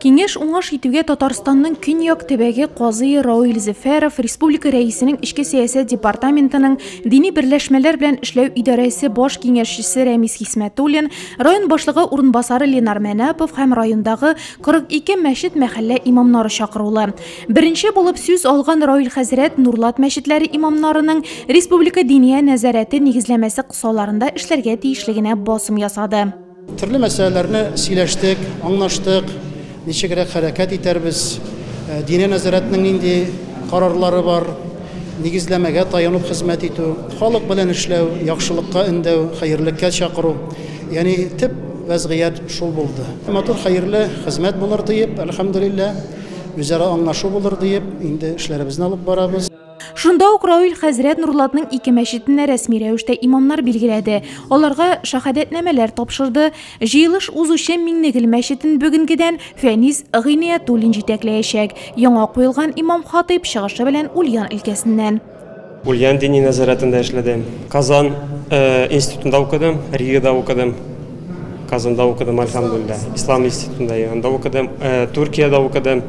Кеңеш уңыш итүгә Татарстанның Көньяк төбәге казые Рауил Зөфәров, республика рәисенең Ичке сәясәт департаментының дини берләшмәләр белән эшләү идарәсе баш киңәшчесе Рәмис Хисмәтуллин, район башлыгы урынбасары Ленар Мәнәпов һәм райондагы 42 мәчет мәхәллә имамнары чакырылды. Беренче булып сүз алган Рауил хәзрәт Нурлат мәчетләре имамнарының республика диния нәзарәте нигезләмәсе кысаларында эшләргә тиешлегенә басым ясады. Төрле мәсьәләләрне сөйләштек, аңлаштык. Ничегрәк хәрәкәт итәрбез, диния нәзарәтнең нинди карарлары бар, нигезләмәгә таянып хезмәт итү, халык белән эшләү, яхшылыкка өндәү, хәерлеккә чакыру. Ягъни төп вазгыять шул булды. Матур хәерле хезмәт булыр диеп, әлхәмдүлилләh, үзара аңлашу булыр диеп, инде эшләребезне алып барабыз. Шунда ук Рауил хәзрәт Нурлатның 2 мәчетенә рәсми рәвештә имамнар билгеләде. Аларга шәһадәтнамәләр тапшырды. Җыелыш узучы Миңнегөл мәчетен бүгенгедән Фәниз Гыйниятуллин җитәкләячәк. Яңа куелган имам хатыйп чыгышы белән Ульян өлкәсеннән. Ульян дини нәзарәтендә эшләдем. Казан институтында укыдым, Ригада укыдым. Казанда укыдым, әлхәмдүлилләh. Ислам институтында янда укыдым, Туркияда укыдым.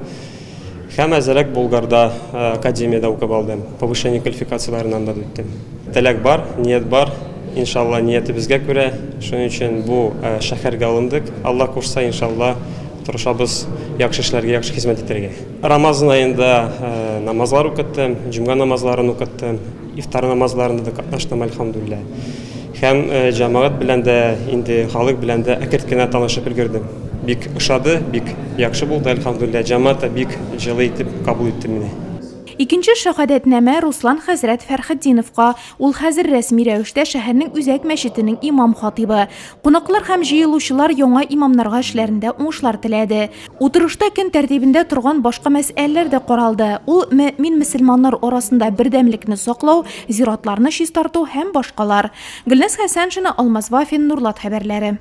Һәм әзерәк Болгарда академияда укып алдым. Повышение квалификацияләреннән дә үттем. Теләк бар, ният бар. Иншалла ниятебезгә күрә, шуның өчен бу шәһәргә алындык. Алла кушса, иншалла, тырышабыз яхшы эшләргә, яхшы хезмәт итәргә. Рамазан аенда намазлар укыттым, җомга намазларын укыттым, ифтар намазларында да катнаштым, әлхәмдүлилләh. Һәм җәмәгать белән дә, инде халык белән дә әкрен генә танышып өлгердем. Бик ошады, бик яхшы булды, әлхәмдүлилләh. Җәмәгать бик җылы итеп кабул итте мине. Икенче шәһадәтнамә Руслан хәзрәт Фәрхетдиновка, ул хәзер рәсми рәвештә шәһәрнең үзәк мәчетенең имам хатибы. Кунаклар һәм җыелучылар яңа имамнарга эшләрендә уңышлар теләде. Утырышта көн тәртибендә торган башка мәсьәләләр дә каралды. Ул мөэмин мөселманнар арасында бердәмлекне саклау, зиратларны чистарту һәм башкалар. Гөлназ Хәсәншина, Алмаз Вафин, Нурлат хәбәрләре.